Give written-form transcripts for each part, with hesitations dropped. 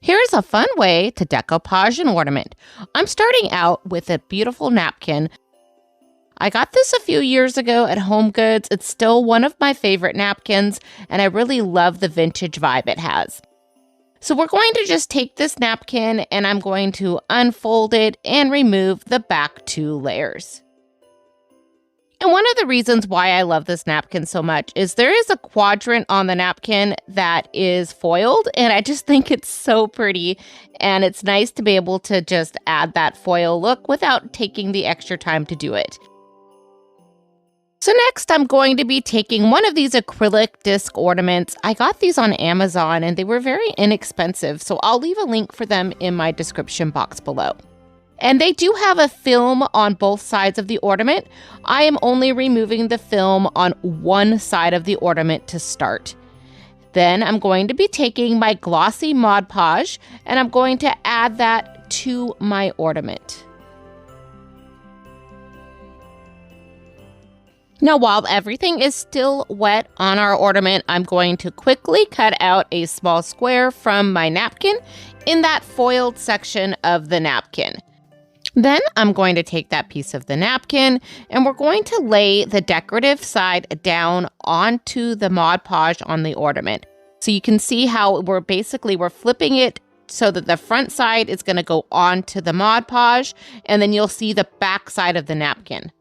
Here's a fun way to decoupage an ornament. I'm starting out with a beautiful napkin. I got this a few years ago at Home Goods. It's still one of my favorite napkins, and I really love the vintage vibe it has. So we're going to just take this napkin and I'm going to unfold it and remove the back two layers. And one of the reasons why I love this napkin so much is there is a quadrant on the napkin that is foiled, and I just think it's so pretty, and it's nice to be able to just add that foil look without taking the extra time to do it. So next, I'm going to be taking one of these acrylic disc ornaments. I got these on Amazon, and they were very inexpensive, so I'll leave a link for them in my description box below. And they do have a film on both sides of the ornament. I am only removing the film on one side of the ornament to start. Then I'm going to be taking my glossy Mod Podge and I'm going to add that to my ornament. Now, while everything is still wet on our ornament, I'm going to quickly cut out a small square from my napkin in that foiled section of the napkin. Then I'm going to take that piece of the napkin and we're going to lay the decorative side down onto the Mod Podge on the ornament. So you can see how we're flipping it so that the front side is going to go onto the Mod Podge, and then you'll see the back side of the napkin.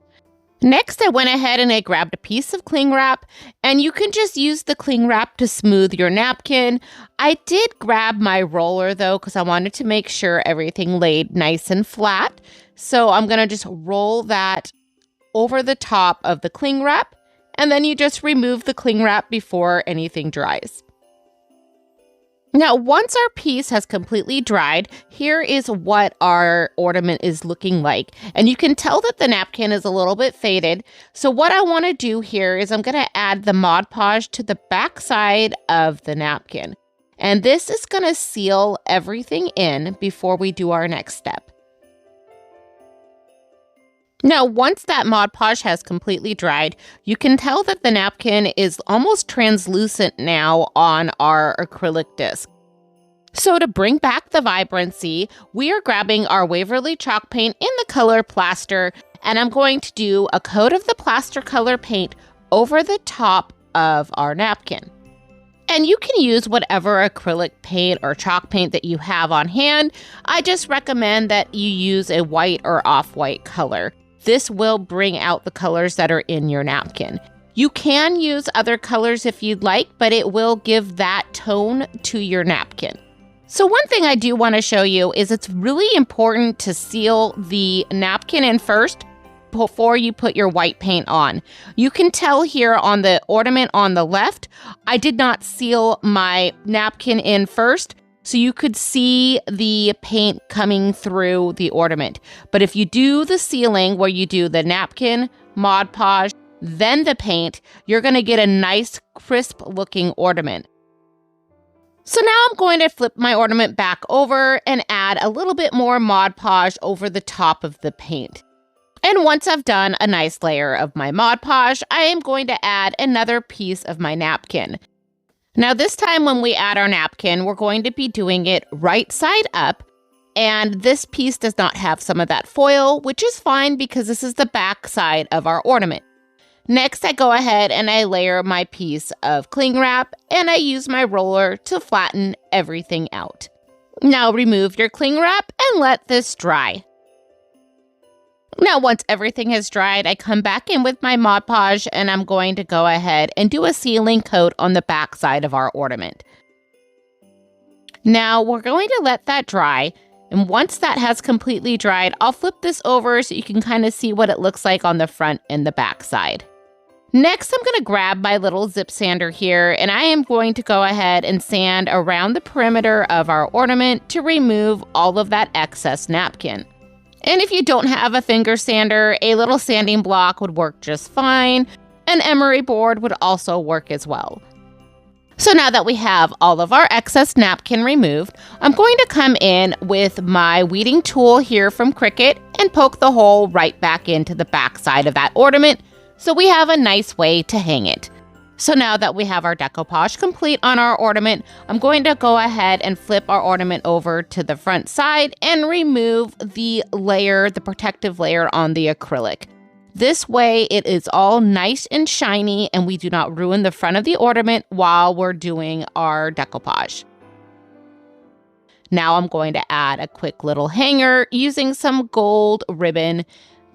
Next, I went ahead and I grabbed a piece of cling wrap, and you can just use the cling wrap to smooth your napkin. I did grab my roller though, because I wanted to make sure everything laid nice and flat. So I'm going to just roll that over the top of the cling wrap, and then you just remove the cling wrap before anything dries. Now, once our piece has completely dried, here is what our ornament is looking like. And you can tell that the napkin is a little bit faded. So what I want to do here is I'm going to add the Mod Podge to the back side of the napkin. And this is going to seal everything in before we do our next step. Now, once that Mod Podge has completely dried, you can tell that the napkin is almost translucent now on our acrylic disc. So to bring back the vibrancy, we are grabbing our Waverly chalk paint in the color Plaster, and I'm going to do a coat of the Plaster color paint over the top of our napkin. And you can use whatever acrylic paint or chalk paint that you have on hand. I just recommend that you use a white or off-white color. This will bring out the colors that are in your napkin. You can use other colors if you'd like, but it will give that tone to your napkin. So one thing I do want to show you is it's really important to seal the napkin in first before you put your white paint on. You can tell here on the ornament on the left, I did not seal my napkin in first, so you could see the paint coming through the ornament. But if you do the sealing where you do the napkin, Mod Podge, then the paint, you're going to get a nice crisp looking ornament. So now I'm going to flip my ornament back over and add a little bit more Mod Podge over the top of the paint. And once I've done a nice layer of my Mod Podge, I am going to add another piece of my napkin. Now this time when we add our napkin, we're going to be doing it right side up, and this piece does not have some of that foil, which is fine because this is the back side of our ornament. Next, I go ahead and I layer my piece of cling wrap, and I use my roller to flatten everything out. Now remove your cling wrap and let this dry. Now, once everything has dried, I come back in with my Mod Podge and I'm going to go ahead and do a sealing coat on the back side of our ornament. Now, we're going to let that dry, and once that has completely dried, I'll flip this over so you can kind of see what it looks like on the front and the back side. Next, I'm going to grab my little zip sander here, and I am going to go ahead and sand around the perimeter of our ornament to remove all of that excess napkin. And if you don't have a finger sander, a little sanding block would work just fine. An emery board would also work as well. So now that we have all of our excess napkin removed, I'm going to come in with my weeding tool here from Cricut and poke the hole right back into the back side of that ornament so we have a nice way to hang it. So now that we have our decoupage complete on our ornament, I'm going to go ahead and flip our ornament over to the front side and remove the layer, the protective layer on the acrylic. This way it is all nice and shiny and we do not ruin the front of the ornament while we're doing our decoupage. Now I'm going to add a quick little hanger using some gold ribbon.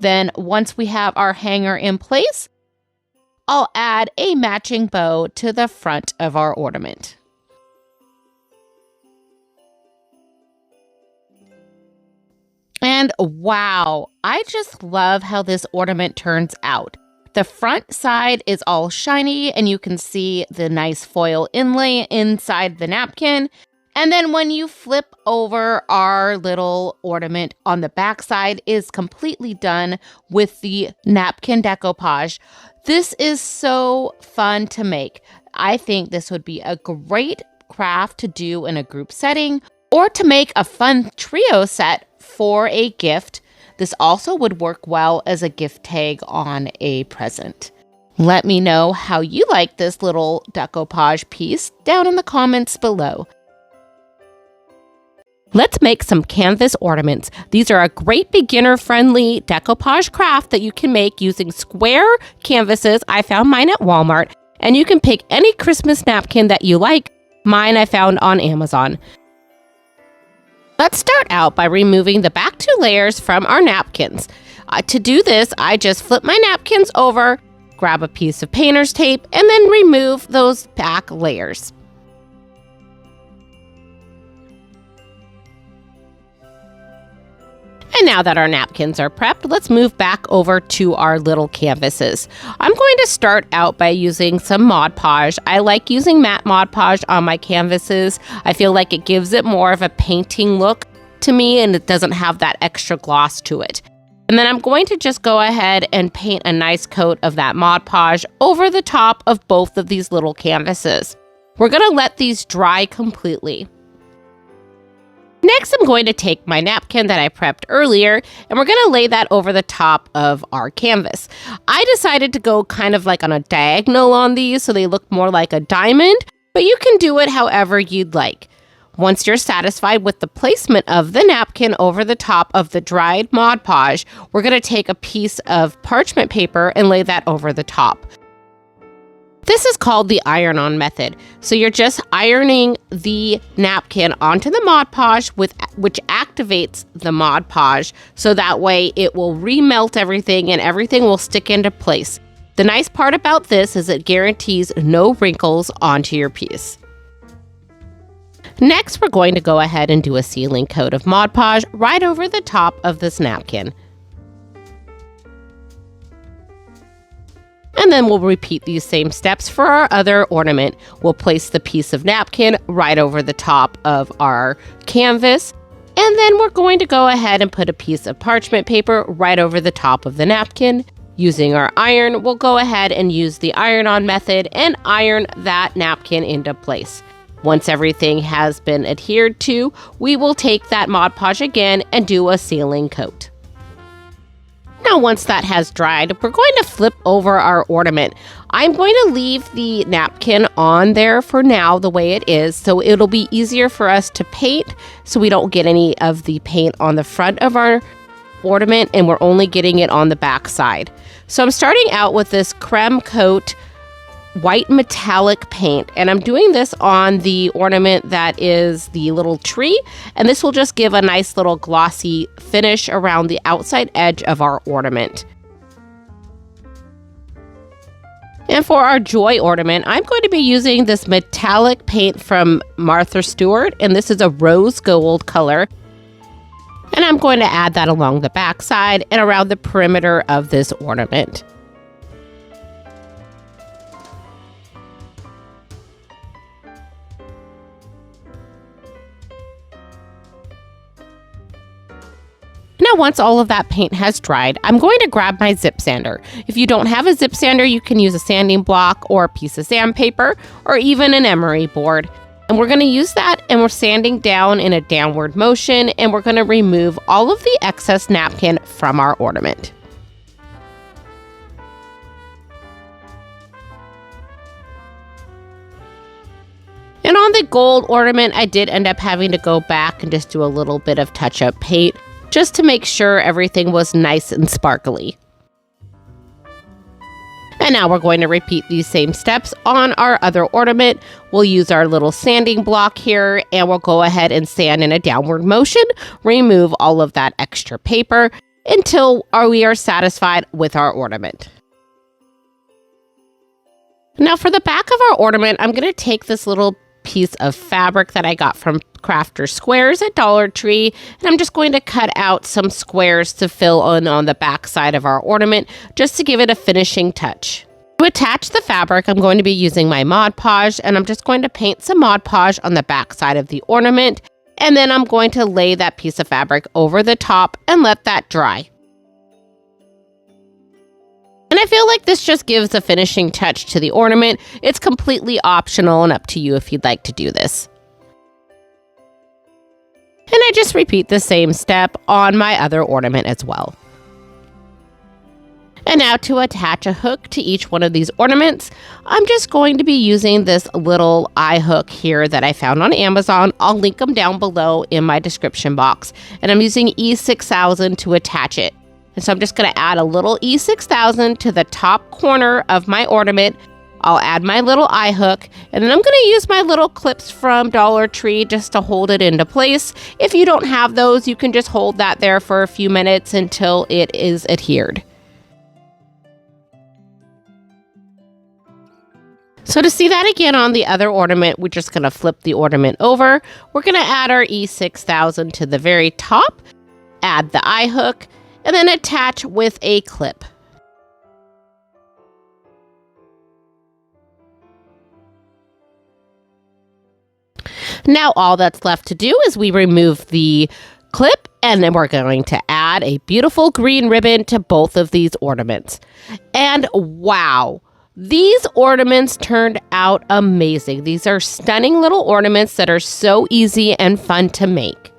Then once we have our hanger in place, I'll add a matching bow to the front of our ornament. And wow, I just love how this ornament turns out. The front side is all shiny and you can see the nice foil inlay inside the napkin. And then when you flip over, our little ornament on the back side is completely done with the napkin decoupage. This is so fun to make. I think this would be a great craft to do in a group setting or to make a fun trio set for a gift. This also would work well as a gift tag on a present. Let me know how you like this little decoupage piece down in the comments below. Let's make some canvas ornaments. These are a great beginner-friendly decoupage craft that you can make using square canvases. I found mine at Walmart, and you can pick any Christmas napkin that you like. Mine I found on Amazon. Let's start out by removing the back two layers from our napkins. To do this, I just flip my napkins over, grab a piece of painter's tape, and then remove those back layers. And now that our napkins are prepped, let's move back over to our little canvases. I'm going to start out by using some Mod Podge. I like using matte Mod Podge on my canvases. I feel like it gives it more of a painting look to me and it doesn't have that extra gloss to it. And then I'm going to just go ahead and paint a nice coat of that Mod Podge over the top of both of these little canvases. We're going to let these dry completely. Next, I'm going to take my napkin that I prepped earlier, and we're going to lay that over the top of our canvas. I decided to go kind of like on a diagonal on these so they look more like a diamond, but you can do it however you'd like. Once you're satisfied with the placement of the napkin over the top of the dried Mod Podge, we're going to take a piece of parchment paper and lay that over the top. This is called the iron-on method. So you're just ironing the napkin onto the Mod Podge, which activates the Mod Podge, so that way it will remelt everything and everything will stick into place. The nice part about this is it guarantees no wrinkles onto your piece. Next, we're going to go ahead and do a sealing coat of Mod Podge right over the top of this napkin. And then we'll repeat these same steps for our other ornament. We'll place the piece of napkin right over the top of our canvas. And then we're going to go ahead and put a piece of parchment paper right over the top of the napkin. Using our iron, we'll go ahead and use the iron-on method and iron that napkin into place. Once everything has been adhered to, we will take that Mod Podge again and do a sealing coat. Now, once that has dried, we're going to flip over our ornament. I'm going to leave the napkin on there for now the way it is, so it'll be easier for us to paint so we don't get any of the paint on the front of our ornament and we're only getting it on the back side. So I'm starting out with this creme coat white metallic paint, and I'm doing this on the ornament that is the little tree, and this will just give a nice little glossy finish around the outside edge of our ornament. And for our Joy ornament, I'm going to be using this metallic paint from Martha Stewart, and this is a rose gold color. And I'm going to add that along the back side and around the perimeter of this ornament. Now, once all of that paint has dried, I'm going to grab my zip sander. If you don't have a zip sander, you can use a sanding block or a piece of sandpaper or even an emery board. And we're going to use that, and we're sanding down in a downward motion, and we're going to remove all of the excess napkin from our ornament. And on the gold ornament, I did end up having to go back and just do a little bit of touch-up paint just to make sure everything was nice and sparkly. And now we're going to repeat these same steps on our other ornament. We'll use our little sanding block here, and we'll go ahead and sand in a downward motion, remove all of that extra paper until we are satisfied with our ornament. Now for the back of our ornament, I'm going to take this little piece of fabric that I got from Crafter Squares at Dollar Tree, and I'm just going to cut out some squares to fill in on the back side of our ornament just to give it a finishing touch. To attach the fabric, I'm going to be using my Mod Podge, and I'm just going to paint some Mod Podge on the back side of the ornament, and then I'm going to lay that piece of fabric over the top and let that dry. And I feel like this just gives a finishing touch to the ornament. It's completely optional and up to you if you'd like to do this. And I just repeat the same step on my other ornament as well. And now to attach a hook to each one of these ornaments, I'm just going to be using this little eye hook here that I found on Amazon. I'll link them down below in my description box. And I'm using E6000 to attach it. And so I'm just going to add a little E6000 to the top corner of my ornament. I'll add my little eye hook, and then I'm going to use my little clips from Dollar Tree just to hold it into place. If you don't have those, you can just hold that there for a few minutes until it is adhered. So to see that again on the other ornament, we're just going to flip the ornament over. We're going to add our E6000 to the very top, add the eye hook, and then attach with a clip. Now all that's left to do is we remove the clip, and then we're going to add a beautiful green ribbon to both of these ornaments. And wow! These ornaments turned out amazing. These are stunning little ornaments that are so easy and fun to make.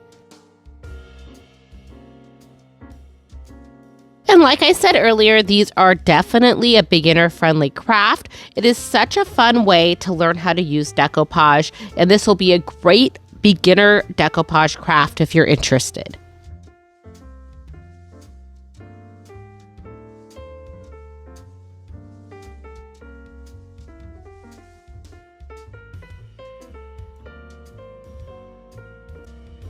And like I said earlier, these are definitely a beginner-friendly craft. It is such a fun way to learn how to use decoupage, and this will be a great beginner decoupage craft if you're interested.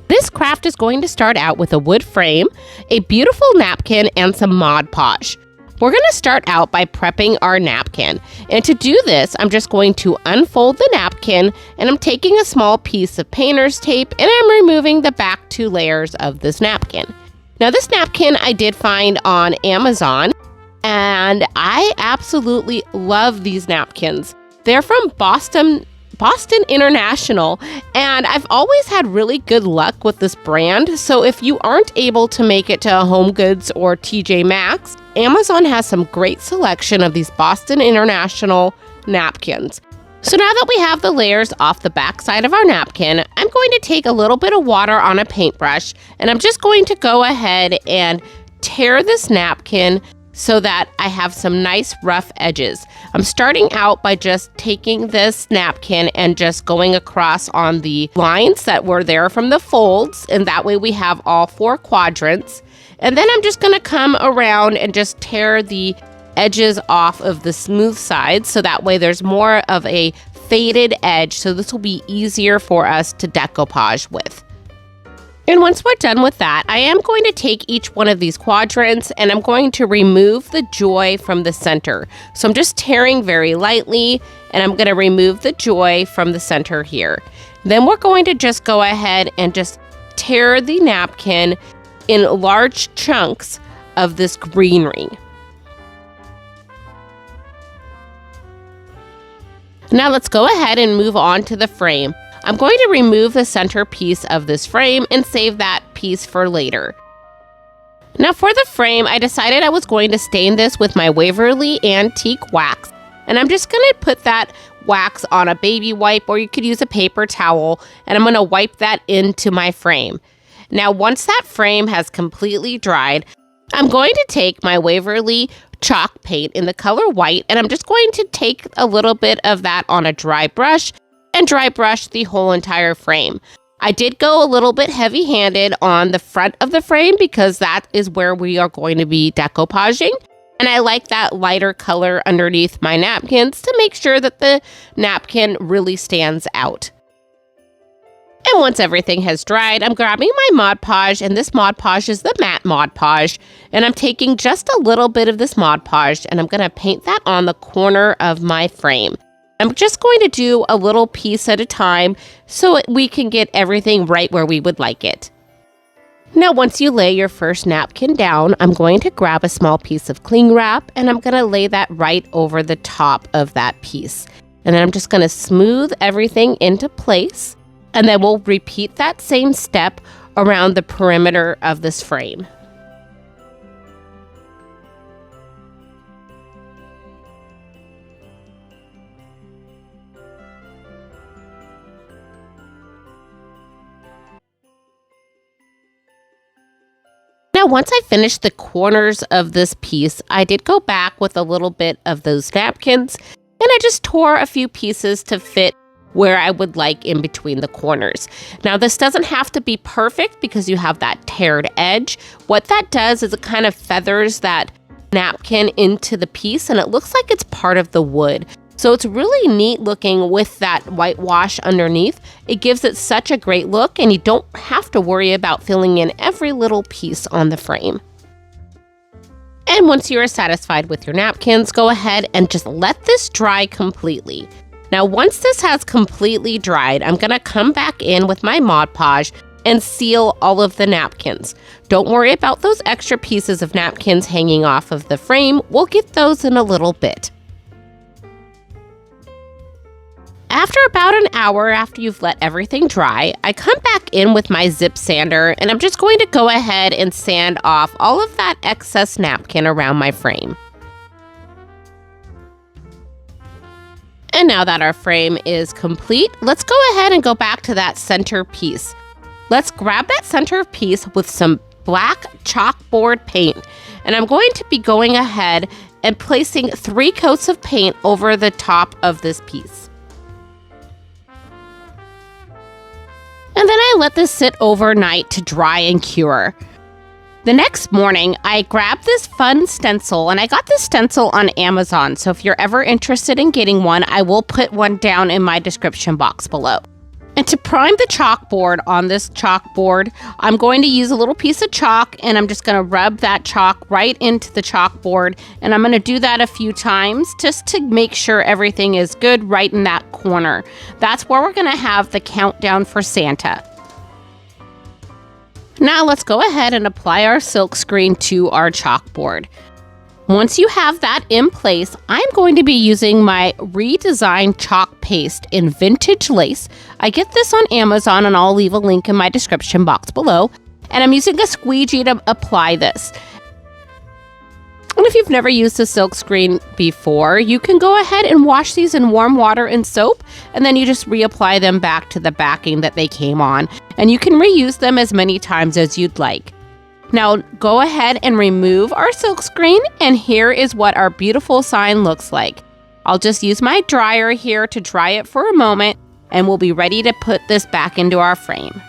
This craft is going to start out with a wood frame, a beautiful napkin, and some Mod Podge. We're going to start out by prepping our napkin. And to do this, I'm just going to unfold the napkin, and I'm taking a small piece of painter's tape, and I'm removing the back 2 layers of this napkin. Now this napkin I did find on Amazon, and I absolutely love these napkins. They're from Boston International, and I've always had really good luck with this brand. So if you aren't able to make it to Home Goods or TJ Maxx, Amazon has some great selection of these Boston International napkins. So now that we have the layers off the back side of our napkin, I'm going to take a little bit of water on a paintbrush, and I'm just going to go ahead and tear this napkin so that I have some nice rough edges. I'm starting out by just taking this napkin and just going across on the lines that were there from the folds, and that way we have all 4 quadrants. And then I'm just gonna come around and just tear the edges off of the smooth side, so that way there's more of a faded edge, so this will be easier for us to decoupage with. And once we're done with that, I am going to take each one of these quadrants, and I'm going to remove the joy from the center. So I'm just tearing very lightly, and I'm going to remove the joy from the center here. Then we're going to just go ahead and just tear the napkin in large chunks of this greenery. Now let's go ahead and move on to the frame. I'm going to remove the center piece of this frame and save that piece for later. Now for the frame, I decided I was going to stain this with my Waverly Antique Wax. And I'm just going to put that wax on a baby wipe, or you could use a paper towel, and I'm going to wipe that into my frame. Now once that frame has completely dried, I'm going to take my Waverly chalk paint in the color white, and I'm just going to take a little bit of that on a dry brush, and dry brush the whole entire frame. I did go a little bit heavy-handed on the front of the frame because that is where we are going to be decoupaging. And I like that lighter color underneath my napkins to make sure that the napkin really stands out. And once everything has dried, I'm grabbing my Mod Podge, and this Mod Podge is the matte Mod Podge. And I'm taking just a little bit of this Mod Podge, and I'm going to paint that on the corner of my frame. I'm just going to do a little piece at a time so we can get everything right where we would like it. Now, once you lay your first napkin down, I'm going to grab a small piece of cling wrap, and I'm going to lay that right over the top of that piece. And then I'm just going to smooth everything into place. And then we'll repeat that same step around the perimeter of this frame. Now, once I finished the corners of this piece, I did go back with a little bit of those napkins, and I just tore a few pieces to fit where I would like in between the corners. Now, this doesn't have to be perfect because you have that teared edge. What that does is it kind of feathers that napkin into the piece, and it looks like it's part of the wood. So it's really neat looking with that whitewash underneath. It gives it such a great look, and you don't have to worry about filling in every little piece on the frame. And once you are satisfied with your napkins, go ahead and just let this dry completely. Now, once this has completely dried, I'm going to come back in with my Mod Podge and seal all of the napkins. Don't worry about those extra pieces of napkins hanging off of the frame. We'll get those in a little bit. After about an hour after you've let everything dry, I come back in with my zip sander, and I'm just going to go ahead and sand off all of that excess napkin around my frame. And now that our frame is complete, let's go ahead and go back to that center piece. Let's grab that center piece with some black chalkboard paint. And I'm going to be going ahead and placing 3 coats of paint over the top of this piece. And then I let this sit overnight to dry and cure. The next morning, I grabbed this fun stencil, and I got this stencil on Amazon. So if you're ever interested in getting one, I will put one down in my description box below. And to prime the chalkboard on this chalkboard, I'm going to use a little piece of chalk, and I'm just going to rub that chalk right into the chalkboard. And I'm going to do that a few times just to make sure everything is good right in that corner. That's where we're going to have the countdown for Santa. Now let's go ahead and apply our silkscreen to our chalkboard. Once you have that in place, I'm going to be using my redesigned chalk paste in vintage lace. I get this on Amazon, and I'll leave a link in my description box below. And I'm using a squeegee to apply this. And if you've never used a silkscreen before, you can go ahead and wash these in warm water and soap, and then you just reapply them back to the backing that they came on. And you can reuse them as many times as you'd like. Now go ahead and remove our silkscreen, and here is what our beautiful sign looks like. I'll just use my dryer here to dry it for a moment, and we'll be ready to put this back into our frame.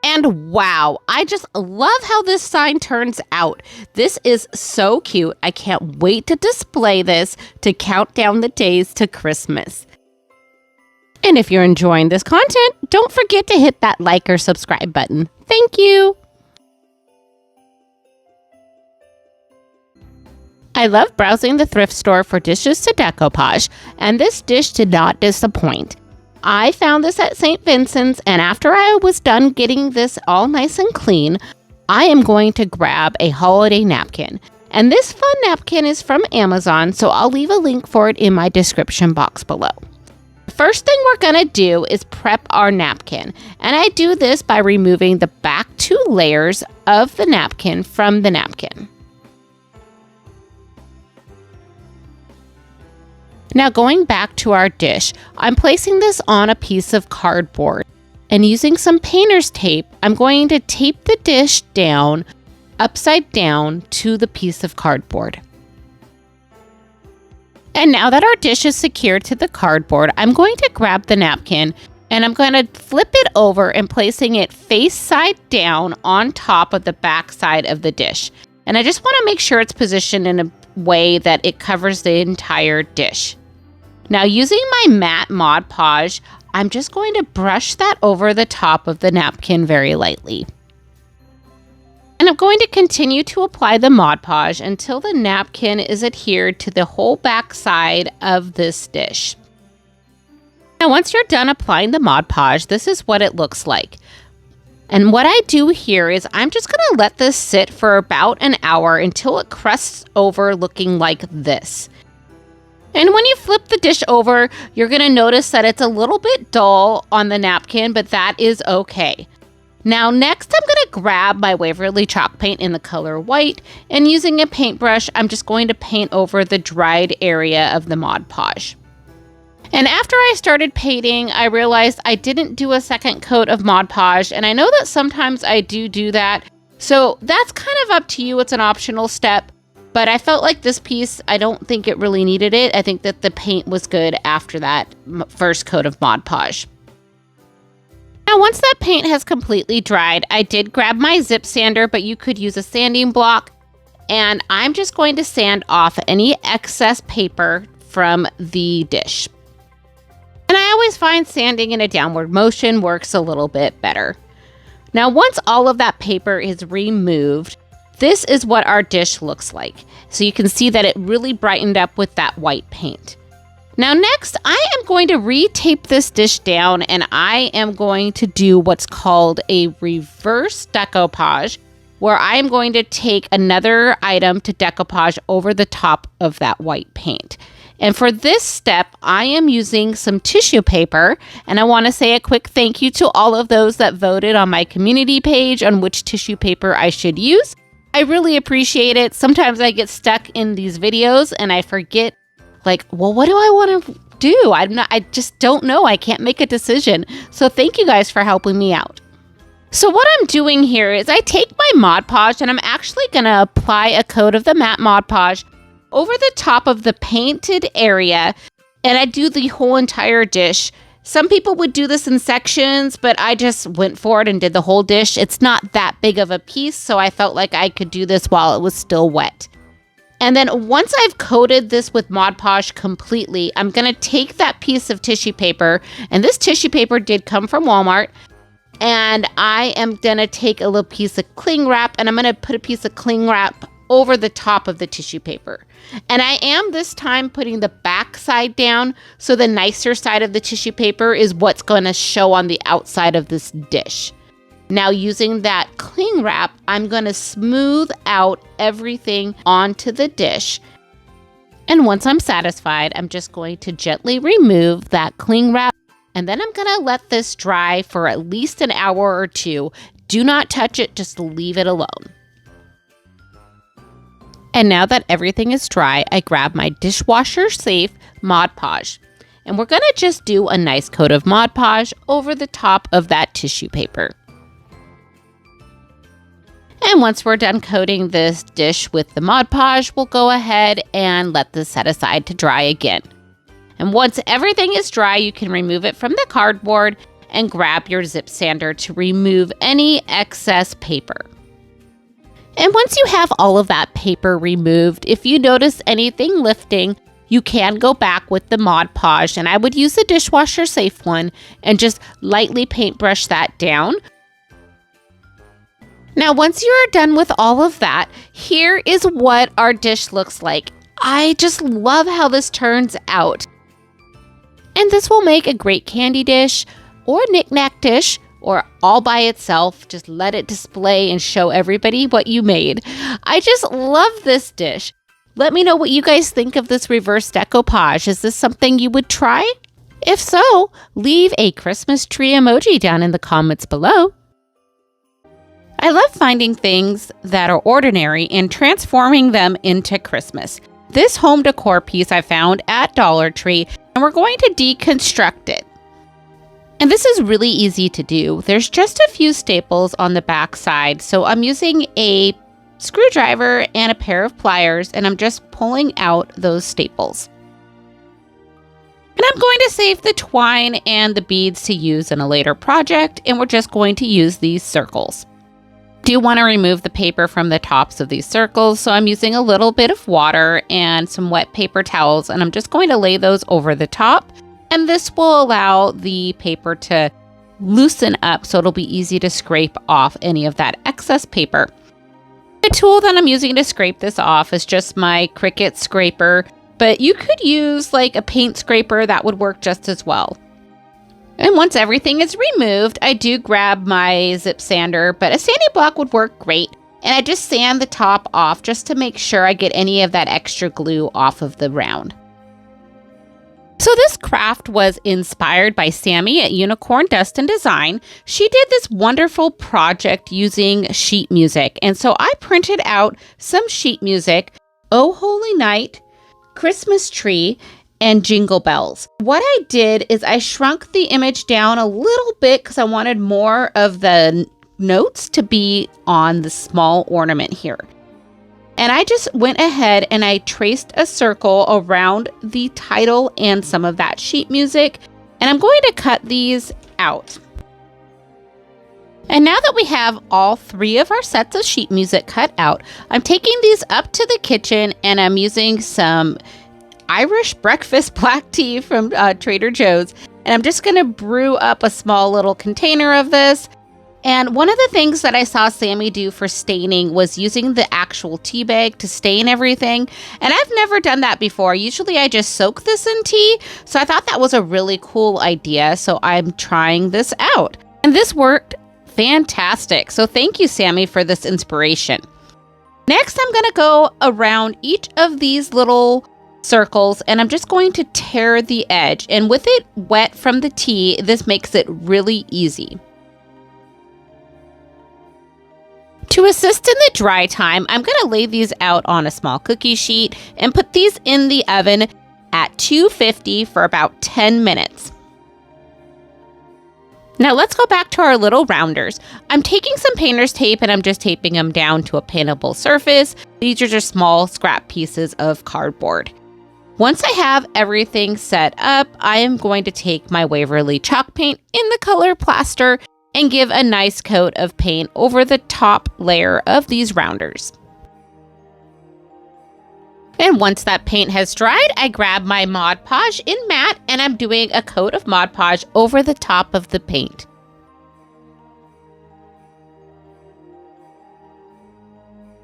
And wow, I just love how this sign turns out. This is so cute. I can't wait to display this to count down the days to Christmas. And if you're enjoying this content, don't forget to hit that like or subscribe button. Thank you. I love browsing the thrift store for dishes to decoupage, and this dish did not disappoint. I found this at St. Vincent's, and after I was done getting this all nice and clean, I am going to grab a holiday napkin. And this fun napkin is from Amazon, so I'll leave a link for it in my description box below. First thing we're going to do is prep our napkin, and I do this by removing the back 2 layers of the napkin from the napkin. Now going back to our dish, I'm placing this on a piece of cardboard, and using some painter's tape, I'm going to tape the dish down, upside down to the piece of cardboard. And now that our dish is secured to the cardboard, I'm going to grab the napkin and I'm going to flip it over and placing it face side down on top of the back side of the dish. And I just want to make sure it's positioned in a way that it covers the entire dish. Now using my matte Mod Podge, I'm just going to brush that over the top of the napkin very lightly. And I'm going to continue to apply the Mod Podge until the napkin is adhered to the whole back side of this dish. Now once you're done applying the Mod Podge, this is what it looks like. And what I do here is I'm just going to let this sit for about an hour until it crusts over looking like this. And when you flip the dish over, you're going to notice that it's a little bit dull on the napkin, but that is okay. Now next, I'm going to grab my Waverly chalk paint in the color white, and using a paintbrush, I'm just going to paint over the dried area of the Mod Podge. And after I started painting, I realized I didn't do a second coat of Mod Podge, and I know that sometimes I do that. So that's kind of up to you. It's an optional step, but I felt like this piece, I don't think it really needed it. I think that the paint was good after that first coat of Mod Podge. Now, once that paint has completely dried, I did grab my zip sander, but you could use a sanding block, and I'm just going to sand off any excess paper from the dish. And I always find sanding in a downward motion works a little bit better. Now, once all of that paper is removed, this is what our dish looks like. So you can see that it really brightened up with that white paint. Now next, I am going to re-tape this dish down and I am going to do what's called a reverse decoupage, where I am going to take another item to decoupage over the top of that white paint. And for this step, I am using some tissue paper, and I want to say a quick thank you to all of those that voted on my community page on which tissue paper I should use. I really appreciate it. Sometimes I get stuck in these videos and I forget, like, well, what do I want to do? I just don't know. I can't make a decision. So thank you guys for helping me out. So what I'm doing here is I take my Mod Podge and I'm actually going to apply a coat of the matte Mod Podge over the top of the painted area, and I do the whole entire dish. Some people would do this in sections, but I just went for it and did the whole dish. It's not that big of a piece, so I felt like I could do this while it was still wet. And then once I've coated this with Mod Podge completely, I'm going to take that piece of tissue paper, and this tissue paper did come from Walmart, and I am going to take a little piece of cling wrap, and I'm going to put a piece of cling wrap over the top of the tissue paper. And I am this time putting the back side down, so the nicer side of the tissue paper is what's going to show on the outside of this dish. Now using that cling wrap, I'm going to smooth out everything onto the dish. And once I'm satisfied, I'm just going to gently remove that cling wrap, and then I'm going to let this dry for at least an hour or two. Do not touch it, just leave it alone. And now that everything is dry, I grab my dishwasher safe Mod Podge. And we're going to just do a nice coat of Mod Podge over the top of that tissue paper. And once we're done coating this dish with the Mod Podge, we'll go ahead and let this set aside to dry again. And once everything is dry, you can remove it from the cardboard and grab your zip sander to remove any excess paper. And once you have all of that paper removed, if you notice anything lifting, you can go back with the Mod Podge, and I would use the dishwasher safe one and just lightly paintbrush that down. Now, once you're done with all of that, here is what our dish looks like. I just love how this turns out. And this will make a great candy dish or knick-knack dish, or all by itself. Just let it display and show everybody what you made. I just love this dish. Let me know what you guys think of this reverse decoupage. Is this something you would try? If so, leave a Christmas tree emoji down in the comments below. I love finding things that are ordinary and transforming them into Christmas. This home decor piece I found at Dollar Tree, and we're going to deconstruct it. And this is really easy to do. There's just a few staples on the back side. So I'm using a screwdriver and a pair of pliers, and I'm just pulling out those staples. And I'm going to save the twine and the beads to use in a later project, and we're just going to use these circles. Do want to remove the paper from the tops of these circles, so I'm using a little bit of water and some wet paper towels, and I'm just going to lay those over the top, and this will allow the paper to loosen up so it'll be easy to scrape off any of that excess paper. The tool that I'm using to scrape this off is just my Cricut scraper, but you could use like a paint scraper, that would work just as well. And once everything is removed, I do grab my zip sander, but a sanding block would work great. And I just sand the top off just to make sure I get any of that extra glue off of the round. So this craft was inspired by Sammy at Unicorn Dust and Design. She did this wonderful project using sheet music. And so I printed out some sheet music, Oh Holy Night, Christmas Tree, and Jingle Bells. What I did is I shrunk the image down a little bit because I wanted more of the notes to be on the small ornament here. And I just went ahead and I traced a circle around the title and some of that sheet music. And I'm going to cut these out. And now that we have all 3 of our sets of sheet music cut out, I'm taking these up to the kitchen and I'm using some Irish breakfast black tea from Trader Joe's. And I'm just going to brew up a small little container of this. And one of the things that I saw Sammy do for staining was using the actual tea bag to stain everything. And I've never done that before. Usually I just soak this in tea. So I thought that was a really cool idea. So I'm trying this out. And this worked fantastic. So thank you, Sammy, for this inspiration. Next, I'm going to go around each of these little circles and I'm just going to tear the edge. And with it wet from the tea, this makes it really easy. To assist in the dry time, I'm going to lay these out on a small cookie sheet and put these in the oven at 250 for about 10 minutes. Now let's go back to our little rounders. I'm taking some painter's tape and I'm just taping them down to a paintable surface. These are just small scrap pieces of cardboard. Once I have everything set up, I am going to take my Waverly chalk paint in the color plaster and give a nice coat of paint over the top layer of these rounders. And once that paint has dried, I grab my Mod Podge in matte and I'm doing a coat of Mod Podge over the top of the paint.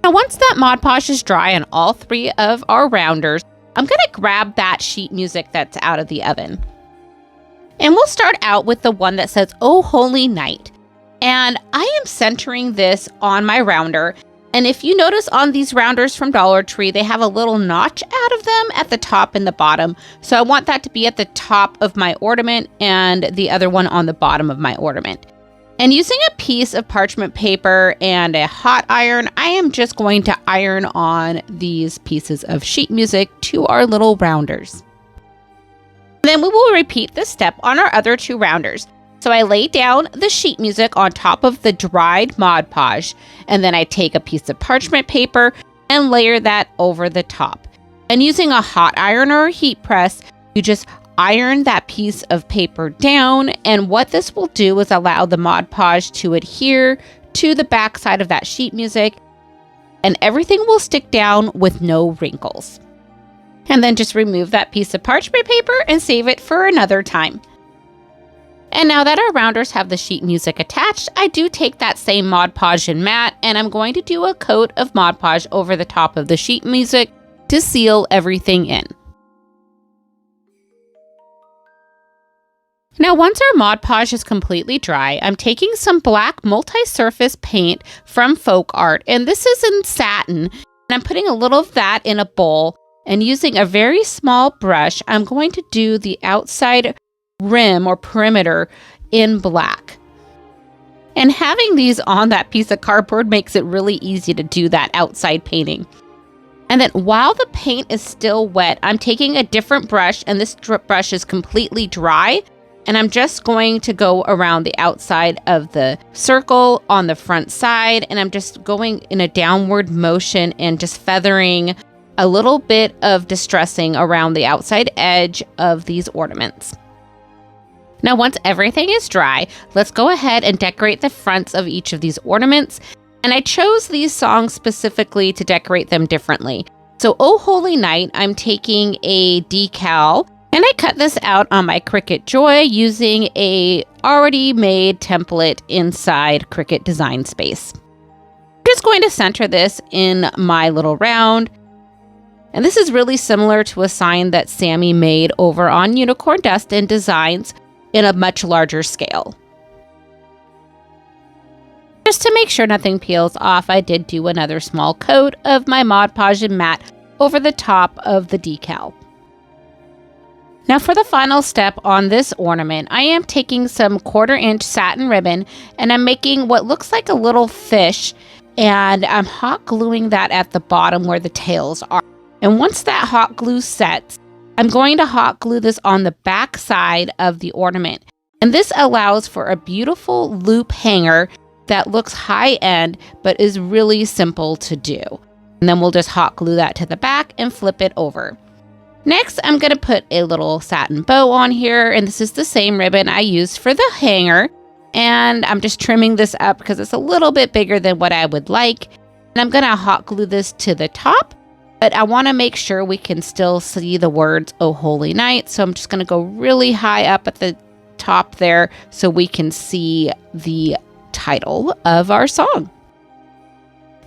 Now once that Mod Podge is dry on all 3 of our rounders, I'm going to grab that sheet music that's out of the oven. And we'll start out with the one that says, Oh Holy Night. And I am centering this on my rounder. And if you notice on these rounders from Dollar Tree, they have a little notch out of them at the top and the bottom. So I want that to be at the top of my ornament and the other one on the bottom of my ornament. And using a piece of parchment paper and a hot iron, I am just going to iron on these pieces of sheet music to our little rounders. Then we will repeat this step on our other 2 rounders. So I lay down the sheet music on top of the dried Mod Podge, and then I take a piece of parchment paper and layer that over the top. And using a hot iron or a heat press, you just iron that piece of paper down, and what this will do is allow the Mod Podge to adhere to the back side of that sheet music, and everything will stick down with no wrinkles. And then just remove that piece of parchment paper and save it for another time. And now that our rounders have the sheet music attached, I do take that same Mod Podge in matte, and I'm going to do a coat of Mod Podge over the top of the sheet music to seal everything in. Now once our Mod Podge is completely dry, I'm taking some black multi-surface paint from Folk Art, and this is in satin, and I'm putting a little of that in a bowl, and using a very small brush, I'm going to do the outside rim or perimeter in black. And having these on that piece of cardboard makes it really easy to do that outside painting. And then while the paint is still wet, I'm taking a different brush, and this brush is completely dry. And I'm just going to go around the outside of the circle on the front side. And I'm just going in a downward motion and just feathering a little bit of distressing around the outside edge of these ornaments. Now, once everything is dry, let's go ahead and decorate the fronts of each of these ornaments. And I chose these songs specifically to decorate them differently. So, Oh Holy Night, I'm taking a decal, and I cut this out on my Cricut Joy using a already made template inside Cricut Design Space. I'm just going to center this in my little round. And this is really similar to a sign that Sammy made over on Unicorn Dust and Designs in a much larger scale. Just to make sure nothing peels off, I did do another small coat of my Mod Podge and matte over the top of the decal. Now for the final step on this ornament, I am taking some 1/4-inch satin ribbon and I'm making what looks like a little fish, and I'm hot gluing that at the bottom where the tails are. And once that hot glue sets, I'm going to hot glue this on the back side of the ornament. And this allows for a beautiful loop hanger that looks high-end, but is really simple to do. And then we'll just hot glue that to the back and flip it over. Next, I'm going to put a little satin bow on here, and this is the same ribbon I used for the hanger. And I'm just trimming this up because it's a little bit bigger than what I would like. And I'm going to hot glue this to the top, but I want to make sure we can still see the words Oh Holy Night. So I'm just going to go really high up at the top there so we can see the title of our song.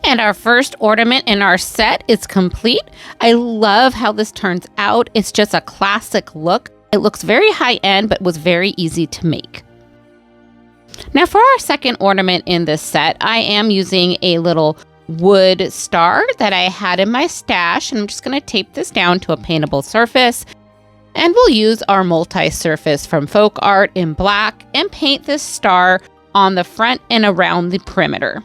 And our first ornament in our set is complete. I love how this turns out. It's just a classic look. It looks very high-end, but was very easy to make. Now for our second ornament in this set, I am using a little wood star that I had in my stash, and I'm just going to tape this down to a paintable surface. And we'll use our multi-surface from Folk Art in black and paint this star on the front and around the perimeter.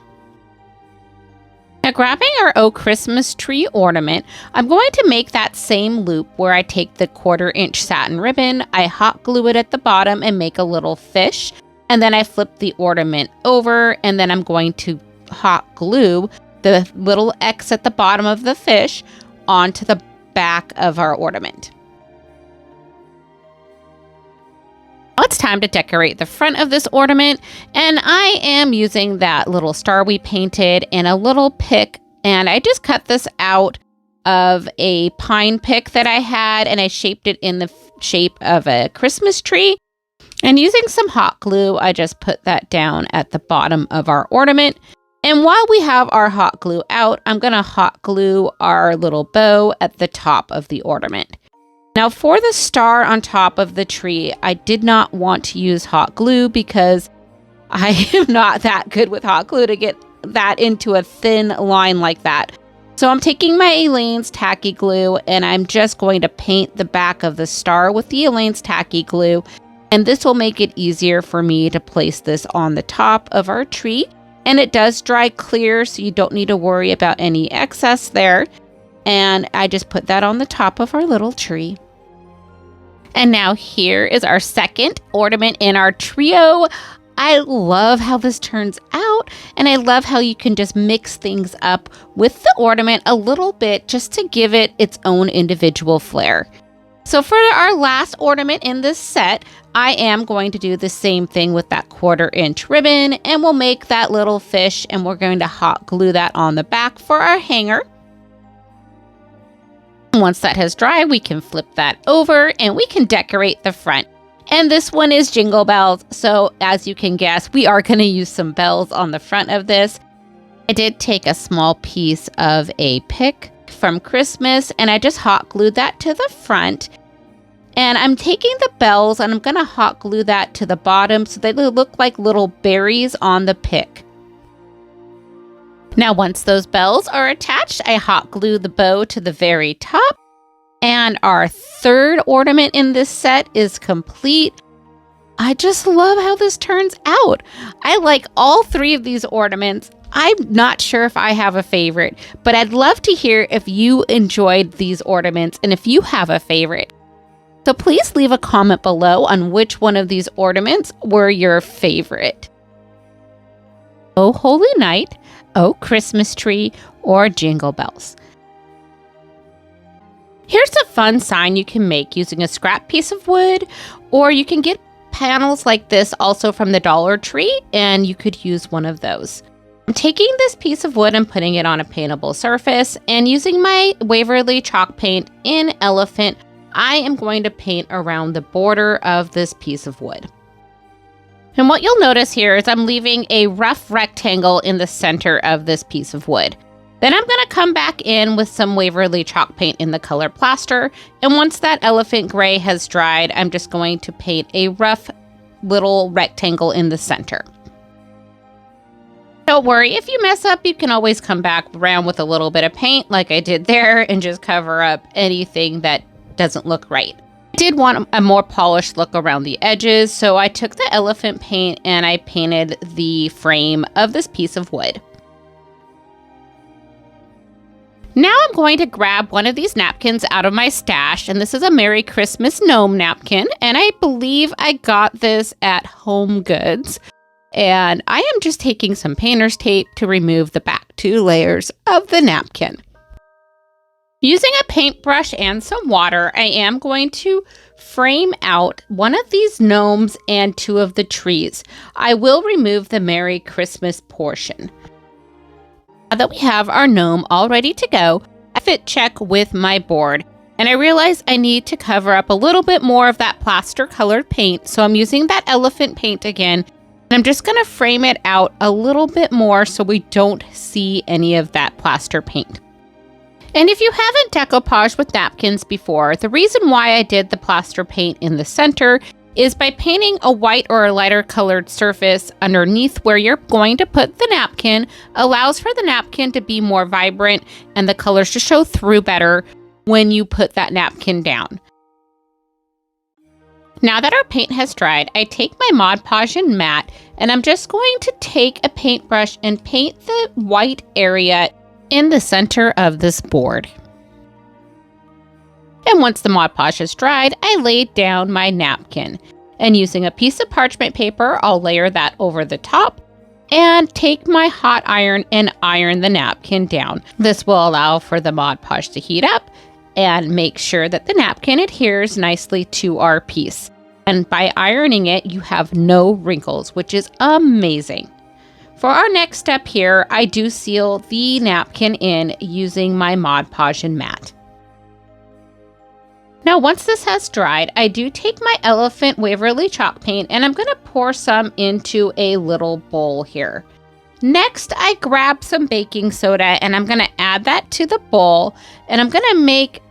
Now, grabbing our Oh Christmas Tree ornament, I'm going to make that same loop where I take the 1/4-inch satin ribbon, I hot glue it at the bottom and make a little fish, and then I flip the ornament over, and then I'm going to hot glue the little X at the bottom of the fish onto the back of our ornament. It's time to decorate the front of this ornament, and I am using that little star we painted and a little pick, and I just cut this out of a pine pick that I had, and I shaped it in the shape of a Christmas tree. And using some hot glue, I just put that down at the bottom of our ornament. And while we have our hot glue out, I'm going to hot glue our little bow at the top of the ornament. Now for the star on top of the tree, I did not want to use hot glue because I am not that good with hot glue to get that into a thin line like that. So I'm taking my Elaine's tacky glue and I'm just going to paint the back of the star with the Elaine's tacky glue. And this will make it easier for me to place this on the top of our tree. And it does dry clear, so you don't need to worry about any excess there. And I just put that on the top of our little tree. And now here is our second ornament in our trio. I love how this turns out, and I love how you can just mix things up with the ornament a little bit just to give it its own individual flair. So for our last ornament in this set, I am going to do the same thing with that 1/4-inch ribbon, and we'll make that little fish, and we're going to hot glue that on the back for our hanger. Once that has dried, we can flip that over and we can decorate the front. And this one is Jingle Bells. So as you can guess, we are going to use some bells on the front of this. I did take a small piece of a pick from Christmas and I just hot glued that to the front. And I'm taking the bells and I'm going to hot glue that to the bottom so they look like little berries on the pick. Now, once those bells are attached, I hot glue the bow to the very top. And our third ornament in this set is complete. I just love how this turns out. I like all three of these ornaments. I'm not sure if I have a favorite, but I'd love to hear if you enjoyed these ornaments and if you have a favorite. So please leave a comment below on which one of these ornaments were your favorite. Oh Holy Night, Oh Christmas Tree, or Jingle Bells. Here's a fun sign you can make using a scrap piece of wood, or you can get panels like this also from the Dollar Tree, and you could use one of those. I'm taking this piece of wood and putting it on a paintable surface, and using my Waverly chalk paint in Elephant, I am going to paint around the border of this piece of wood. And what you'll notice here is I'm leaving a rough rectangle in the center of this piece of wood. Then I'm going to come back in with some Waverly chalk paint in the color plaster, and once that elephant gray has dried, I'm just going to paint a rough little rectangle in the center. Don't worry, if you mess up, you can always come back around with a little bit of paint like I did there and just cover up anything that doesn't look right. I did want a more polished look around the edges, so I took the elephant paint and I painted the frame of this piece of wood. Now I'm going to grab one of these napkins out of my stash, and this is a Merry Christmas Gnome napkin, and I believe I got this at Home Goods. And I am just taking some painter's tape to remove the back 2 layers of the napkin. Using a paintbrush and some water, I am going to frame out one of these gnomes and 2 of the trees. I will remove the Merry Christmas portion. Now that we have our gnome all ready to go, I fit check with my board, and I realize I need to cover up a little bit more of that plaster colored paint, so I'm using that elephant paint again, and I'm just going to frame it out a little bit more so we don't see any of that plaster paint. And if you haven't decoupaged with napkins before, the reason why I did the plaster paint in the center is by painting a white or a lighter colored surface underneath where you're going to put the napkin, allows for the napkin to be more vibrant and the colors to show through better when you put that napkin down. Now that our paint has dried, I take my Mod Podge and mat, and I'm just going to take a paintbrush and paint the white area in the center of this board. And once the Mod Podge has dried, I laid down my napkin. And using a piece of parchment paper, I'll layer that over the top and take my hot iron and iron the napkin down. This will allow for the Mod Podge to heat up and make sure that the napkin adheres nicely to our piece. And by ironing it, you have no wrinkles, which is amazing. For our next step here, I do seal the napkin in using my Mod Podge and mat. Now, once this has dried, I do take my Elephant Waverly chalk paint and I'm going to pour some into a little bowl here. Next, I grab some baking soda and I'm going to add that to the bowl, and I'm going to make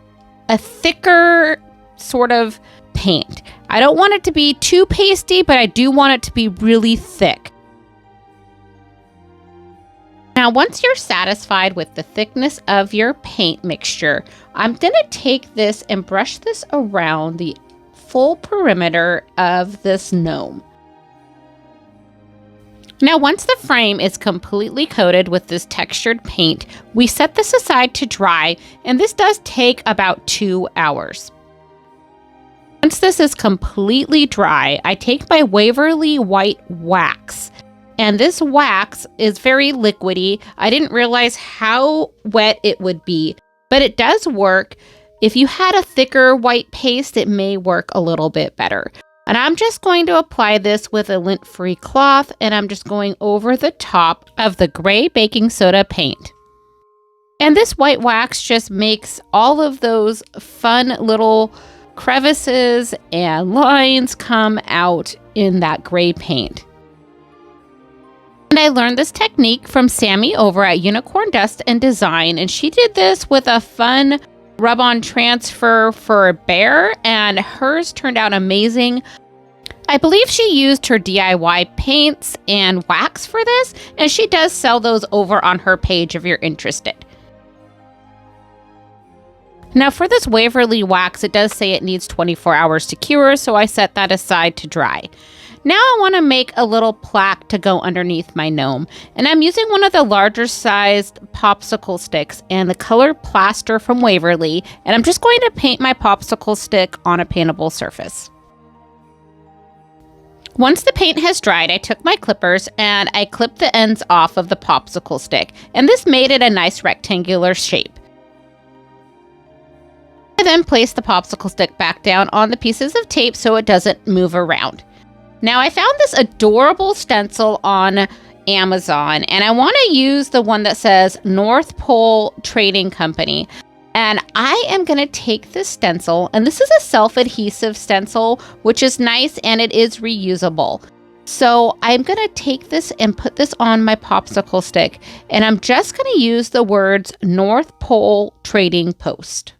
a thicker sort of paint. I don't want it to be too pasty, but I do want it to be really thick. Now, once you're satisfied with the thickness of your paint mixture, I'm going to take this and brush this around the full perimeter of this gnome. Now, once the frame is completely coated with this textured paint, we set this aside to dry, and this does take about 2 hours. Once this is completely dry, I take my Waverly white wax. And this wax is very liquidy. I didn't realize how wet it would be, but it does work. If you had a thicker white paste, it may work a little bit better. And I'm just going to apply this with a lint-free cloth, and I'm just going over the top of the gray baking soda paint. And this white wax just makes all of those fun little crevices and lines come out in that gray paint. And I learned this technique from Sammy over at Unicorn Dust and Design, and she did this with a fun rub-on transfer for a bear, and hers turned out amazing. I believe she used her DIY paints and wax for this, and she does sell those over on her page if you're interested. Now for this Waverly wax, it does say it needs 24 hours to cure, so I set that aside to dry. Now I want to make a little plaque to go underneath my gnome, and I'm using one of the larger sized popsicle sticks and the colored plaster from Waverly, and I'm just going to paint my popsicle stick on a paintable surface. Once the paint has dried, I took my clippers and I clipped the ends off of the popsicle stick, and this made it a nice rectangular shape. I then place the popsicle stick back down on the pieces of tape so it doesn't move around. Now I found this adorable stencil on Amazon, and I want to use the one that says North Pole Trading Company. And I am going to take this stencil, and this is a self-adhesive stencil, which is nice and it is reusable. So I'm going to take this and put this on my popsicle stick, and I'm just going to use the words North Pole Trading Post.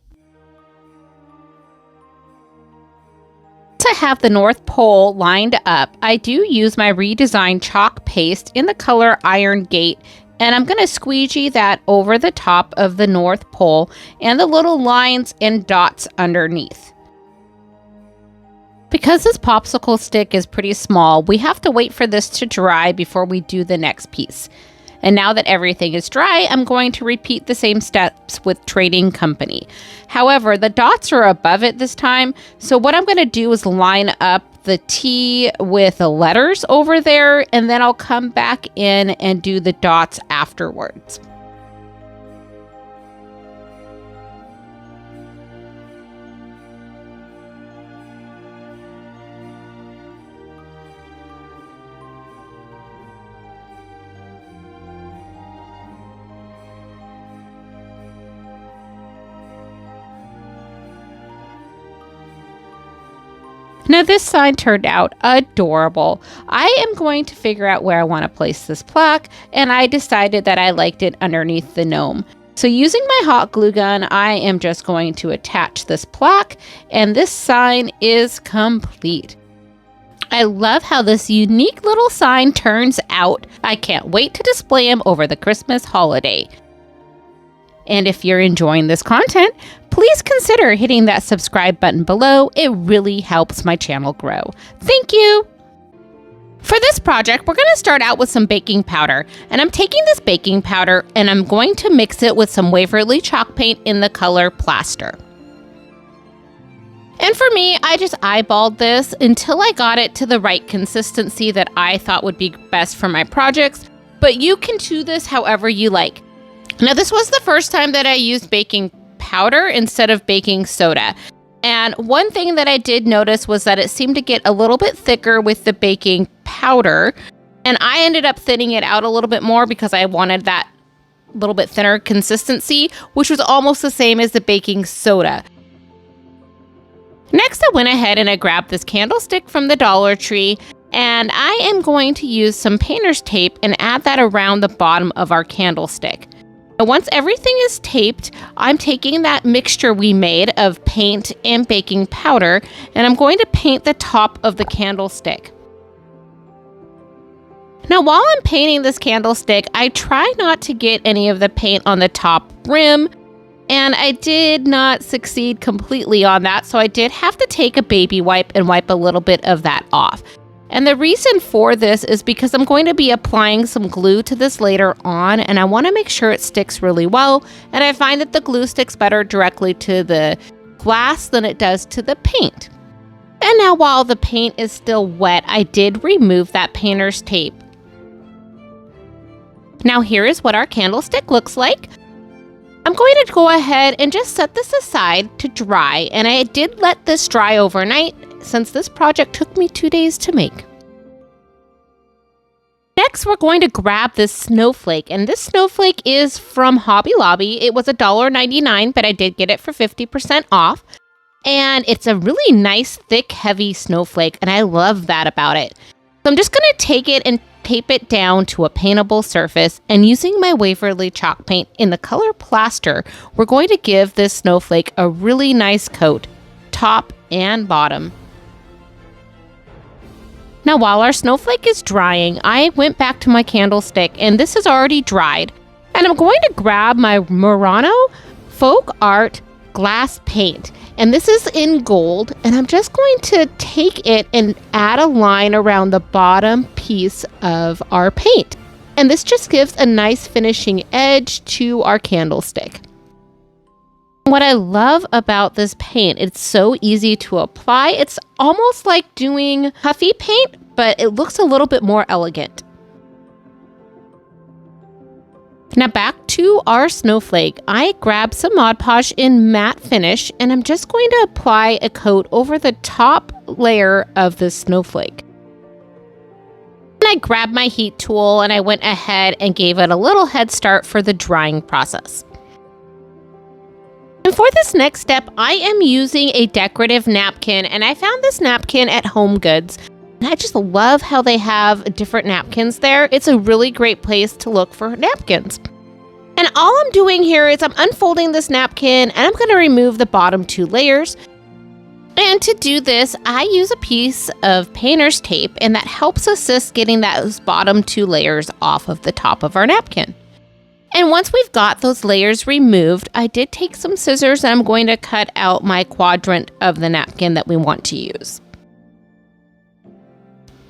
To have the North Pole lined up, I do use my redesigned chalk paste in the color Iron Gate, and I'm going to squeegee that over the top of the North Pole and the little lines and dots underneath. Because this popsicle stick is pretty small, we have to wait for this to dry before we do the next piece. And now that everything is dry, I'm going to repeat the same steps with Trading Company. However, the dots are above it this time, so what I'm going to do is line up the T with the letters over there, and then I'll come back in and do the dots afterwards. Now this sign turned out adorable. I am going to figure out where I want to place this plaque, and I decided that I liked it underneath the gnome. So using my hot glue gun, I am just going to attach this plaque, and this sign is complete. I love how this unique little sign turns out. I can't wait to display him over the Christmas holiday. And if you're enjoying this content, please consider hitting that subscribe button below. It really helps my channel grow. Thank you! For this project, we're going to start out with some baking powder. And I'm taking this baking powder and I'm going to mix it with some Waverly chalk paint in the color Plaster. And for me, I just eyeballed this until I got it to the right consistency that I thought would be best for my projects. But you can do this however you like. Now, this was the first time that I used baking powder instead of baking soda. And one thing that I did notice was that it seemed to get a little bit thicker with the baking powder. And I ended up thinning it out a little bit more because I wanted that little bit thinner consistency, which was almost the same as the baking soda. Next, I went ahead and I grabbed this candlestick from the Dollar Tree, and I am going to use some painter's tape and add that around the bottom of our candlestick. Once everything is taped, I'm taking that mixture we made of paint and baking powder, and I'm going to paint the top of the candlestick. Now, while I'm painting this candlestick, I try not to get any of the paint on the top rim, and I did not succeed completely on that, so I did have to take a baby wipe and wipe a little bit of that off. And the reason for this is because I'm going to be applying some glue to this later on, and I want to make sure it sticks really well. And I find that the glue sticks better directly to the glass than it does to the paint. And now while the paint is still wet, I did remove that painter's tape. Now here is what our candlestick looks like. I'm going to go ahead and just set this aside to dry, and I did let this dry overnight since this project took me 2 days to make. Next, we're going to grab this snowflake, and this snowflake is from Hobby Lobby. It was $1.99, but I did get it for 50% off. And it's a really nice, thick, heavy snowflake, and I love that about it. So I'm just going to take it and tape it down to a paintable surface, and using my Waverly chalk paint in the color Plaster, we're going to give this snowflake a really nice coat, top and bottom. Now, while our snowflake is drying, I went back to my candlestick, and this is already dried. And I'm going to grab my Murano Folk Art glass paint, and this is in gold, and I'm just going to take it and add a line around the bottom piece of our paint. And this just gives a nice finishing edge to our candlestick. What I love about this paint, it's so easy to apply. It's almost like doing puffy paint, but it looks a little bit more elegant. Now back to our snowflake. I grabbed some Mod Podge in matte finish, and I'm just going to apply a coat over the top layer of this snowflake. And I grabbed my heat tool and I went ahead and gave it a little head start for the drying process. And for this next step, I am using a decorative napkin, and I found this napkin at Home Goods. And I just love how they have different napkins there. It's a really great place to look for napkins. And all I'm doing here is I'm unfolding this napkin, and I'm going to remove the bottom 2 layers. And to do this, I use a piece of painter's tape, and that helps assist getting those bottom 2 layers off of the top of our napkin. And once we've got those layers removed, I did take some scissors, and I'm going to cut out my quadrant of the napkin that we want to use.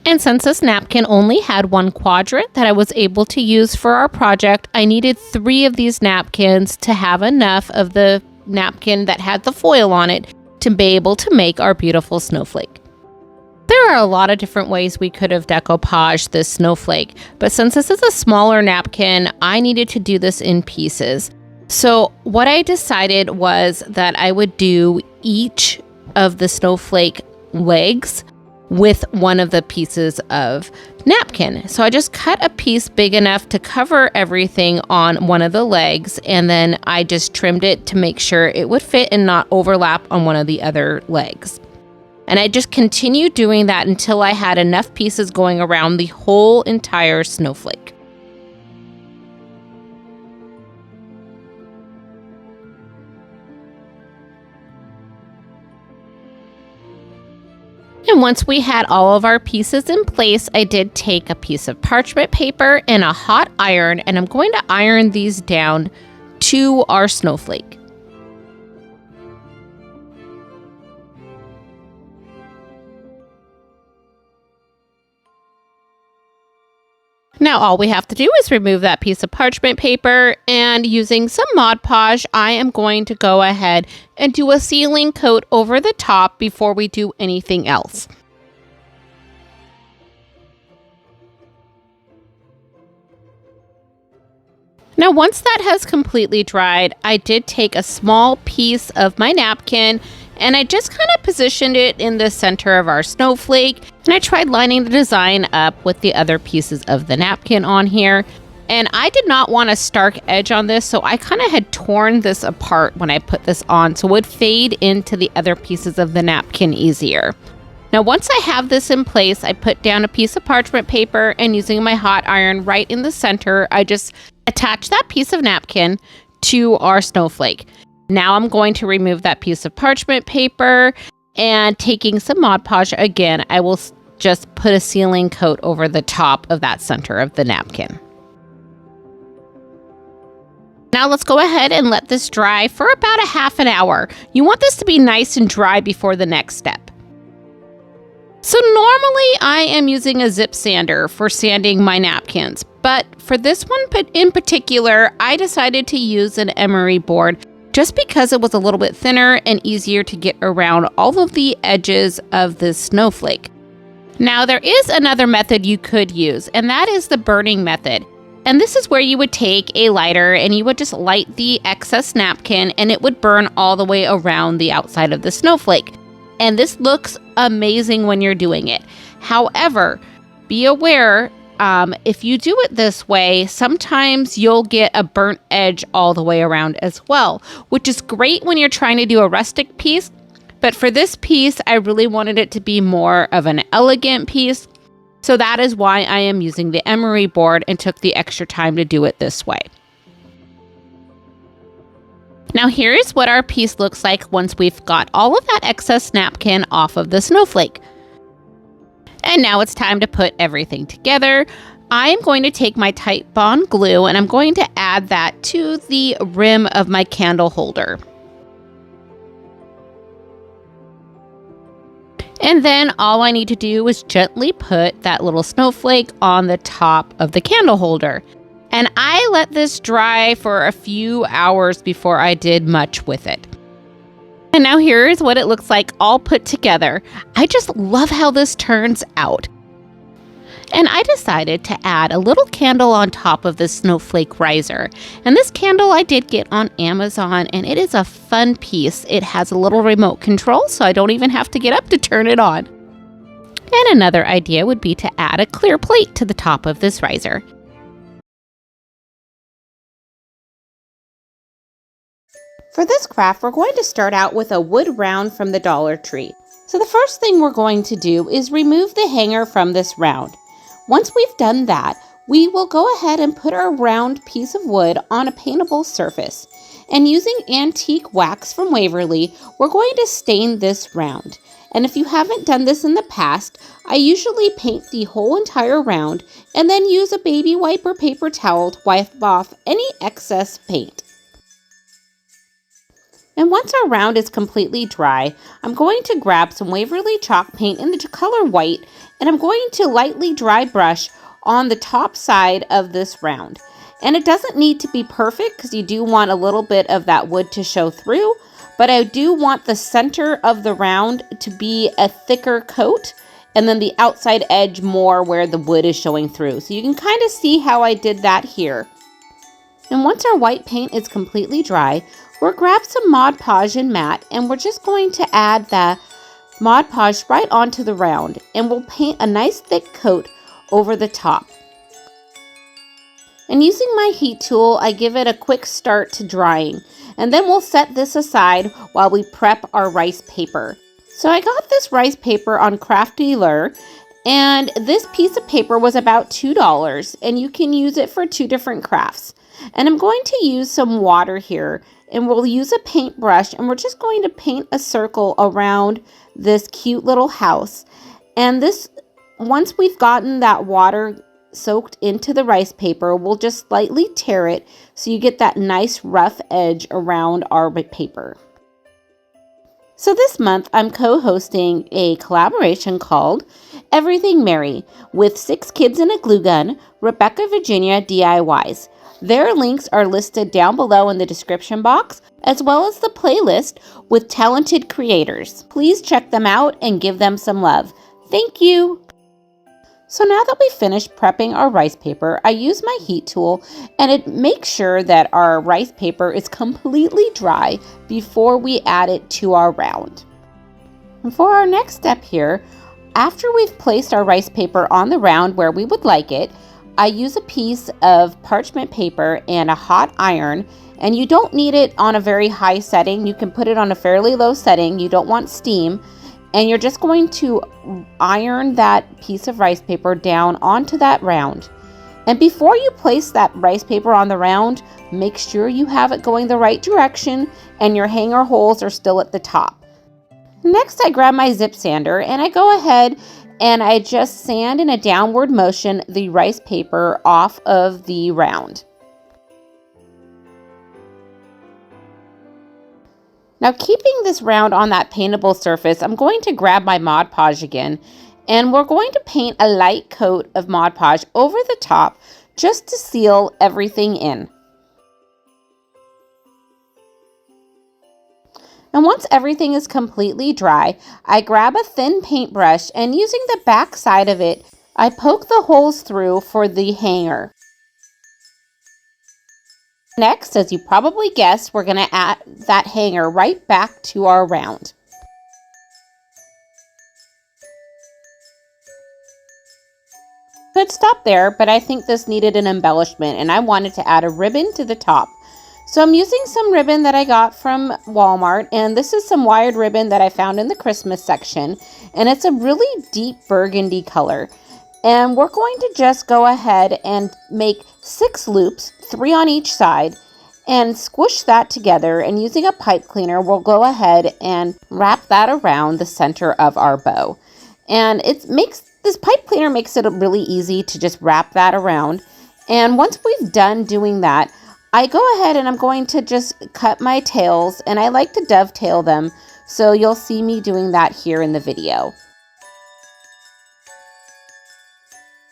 And since this napkin only had 1 quadrant that I was able to use for our project, I needed 3 of these napkins to have enough of the napkin that had the foil on it to be able to make our beautiful snowflake. There are a lot of different ways we could have decoupaged this snowflake, but since this is a smaller napkin, I needed to do this in pieces. So what I decided was that I would do each of the snowflake legs with one of the pieces of napkin. So I just cut a piece big enough to cover everything on one of the legs, and then I just trimmed it to make sure it would fit and not overlap on one of the other legs. And I just continued doing that until I had enough pieces going around the whole entire snowflake. And once we had all of our pieces in place, I did take a piece of parchment paper and a hot iron, and I'm going to iron these down to our snowflake. Now all we have to do is remove that piece of parchment paper, and using some Mod Podge, I am going to go ahead and do a sealing coat over the top before we do anything else. Now once that has completely dried, I did take a small piece of my napkin and I just kind of positioned it in the center of our snowflake, and I tried lining the design up with the other pieces of the napkin on here. And I did not want a stark edge on this, so I kind of had torn this apart when I put this on so it would fade into the other pieces of the napkin easier. Now once I have this in place, I put down a piece of parchment paper, and using my hot iron right in the center, I just attach that piece of napkin to our snowflake. Now I'm going to remove that piece of parchment paper, and taking some Mod Podge again, I will just put a sealing coat over the top of that center of the napkin. Now let's go ahead and let this dry for about a half an hour. You want this to be nice and dry before the next step. So normally I am using a zip sander for sanding my napkins, but for this one in particular, I decided to use an emery board just because it was a little bit thinner and easier to get around all of the edges of this snowflake. Now there is another method you could use, and that is the burning method. And this is where you would take a lighter and you would just light the excess napkin, and it would burn all the way around the outside of the snowflake. And this looks amazing when you're doing it. However, be aware, if you do it this way, sometimes you'll get a burnt edge all the way around as well, which is great when you're trying to do a rustic piece. But for this piece, I really wanted it to be more of an elegant piece. So that is why I am using the emery board and took the extra time to do it this way. Now here is what our piece looks like once we've got all of that excess napkin off of the snowflake. And now it's time to put everything together. I am going to take my Titebond glue and I'm going to add that to the rim of my candle holder. And then all I need to do is gently put that little snowflake on the top of the candle holder. And I let this dry for a few hours before I did much with it. And now here's what it looks like all put together. I just love how this turns out. And I decided to add a little candle on top of the Snowflake Riser. And this candle I did get on Amazon, and it is a fun piece. It has a little remote control, so I don't even have to get up to turn it on. And another idea would be to add a clear plate to the top of this riser. For this craft, we're going to start out with a wood round from the Dollar Tree. So the first thing we're going to do is remove the hanger from this round. Once we've done that, we will go ahead and put our round piece of wood on a paintable surface. And using antique wax from Waverly, we're going to stain this round. And if you haven't done this in the past, I usually paint the whole entire round and then use a baby wipe or paper towel to wipe off any excess paint. And once our round is completely dry, I'm going to grab some Waverly chalk paint in the color white, and I'm going to lightly dry brush on the top side of this round. And it doesn't need to be perfect because you do want a little bit of that wood to show through, but I do want the center of the round to be a thicker coat and then the outside edge more where the wood is showing through. So you can kind of see how I did that here. And once our white paint is completely dry, we'll grab some Mod Podge and matte, and we're just going to add the Mod Podge right onto the round, and we'll paint a nice thick coat over the top. And using my heat tool, I give it a quick start to drying, and then we'll set this aside while we prep our rice paper. So I got this rice paper on Crafty Lure, and this piece of paper was about $2, and you can use it for 2 different crafts. And I'm going to use some water here, and we'll use a paintbrush, and we're just going to paint a circle around this cute little house. And this, once we've gotten that water soaked into the rice paper, we'll just slightly tear it so you get that nice rough edge around our paper. So this month I'm co-hosting a collaboration called Everything Merry with 6 Kids and a Glue Gun, Rebecca Virginia DIYs. Their links are listed down below in the description box, as well as the playlist with talented creators. Please check them out and give them some love. Thank you! So now that we've finished prepping our rice paper, I use my heat tool and it makes sure that our rice paper is completely dry before we add it to our round. And for our next step here, after we've placed our rice paper on the round where we would like it, I use a piece of parchment paper and a hot iron, and you don't need it on a very high setting. You can put it on a fairly low setting. You don't want steam. And you're just going to iron that piece of rice paper down onto that round. And before you place that rice paper on the round, make sure you have it going the right direction and your hanger holes are still at the top. Next, I grab my zip sander and I go ahead and I just sand in a downward motion the rice paper off of the round. Now, keeping this round on that paintable surface, I'm going to grab my Mod Podge again, and we're going to paint a light coat of Mod Podge over the top just to seal everything in. And once everything is completely dry, I grab a thin paintbrush, and using the back side of it, I poke the holes through for the hanger. Next, as you probably guessed, we're going to add that hanger right back to our round. Could stop there, but I think this needed an embellishment, and I wanted to add a ribbon to the top. So I'm using some ribbon that I got from Walmart, and this is some wired ribbon that I found in the Christmas section, and it's a really deep burgundy color. And we're going to just go ahead and make 6 loops, 3 on each side, and squish that together, and using a pipe cleaner, we'll go ahead and wrap that around the center of our bow. And this pipe cleaner makes it really easy to just wrap that around. And once we've done doing that, I go ahead and I'm going to just cut my tails, and I like to dovetail them, so you'll see me doing that here in the video.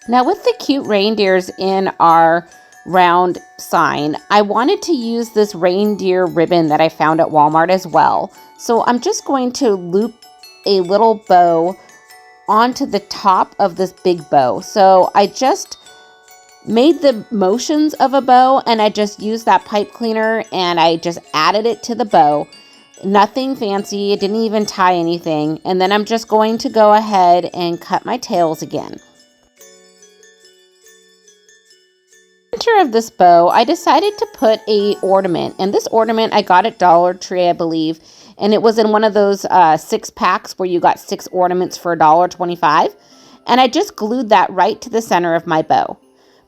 Now, with the cute reindeers in our round sign, I wanted to use this reindeer ribbon that I found at Walmart as well. So I'm just going to loop a little bow onto the top of this big bow. So I just made the motions of a bow, and I just used that pipe cleaner and I just added it to the bow. Nothing fancy, it didn't even tie anything. And then I'm just going to go ahead and cut my tails again. Center of this bow, I decided to put a ornament, and this ornament I got at Dollar Tree, I believe, and it was in one of those 6 packs where you got 6 ornaments for $1.25, and I just glued that right to the center of my bow.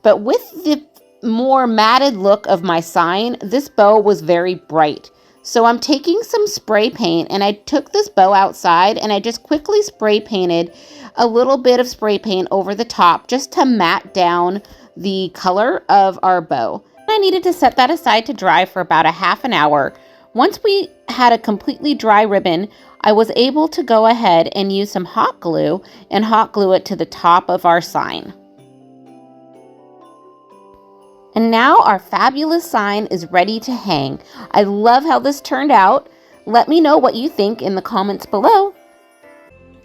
But with the more matted look of my sign, this bow was very bright. So I'm taking some spray paint, and I took this bow outside and I just quickly spray painted a little bit of spray paint over the top just to matte down the color of our bow. I needed to set that aside to dry for about a half an hour. Once we had a completely dry ribbon, I was able to go ahead and use some hot glue and hot glue it to the top of our sign. And now our fabulous sign is ready to hang. I love how this turned out. Let me know what you think in the comments below.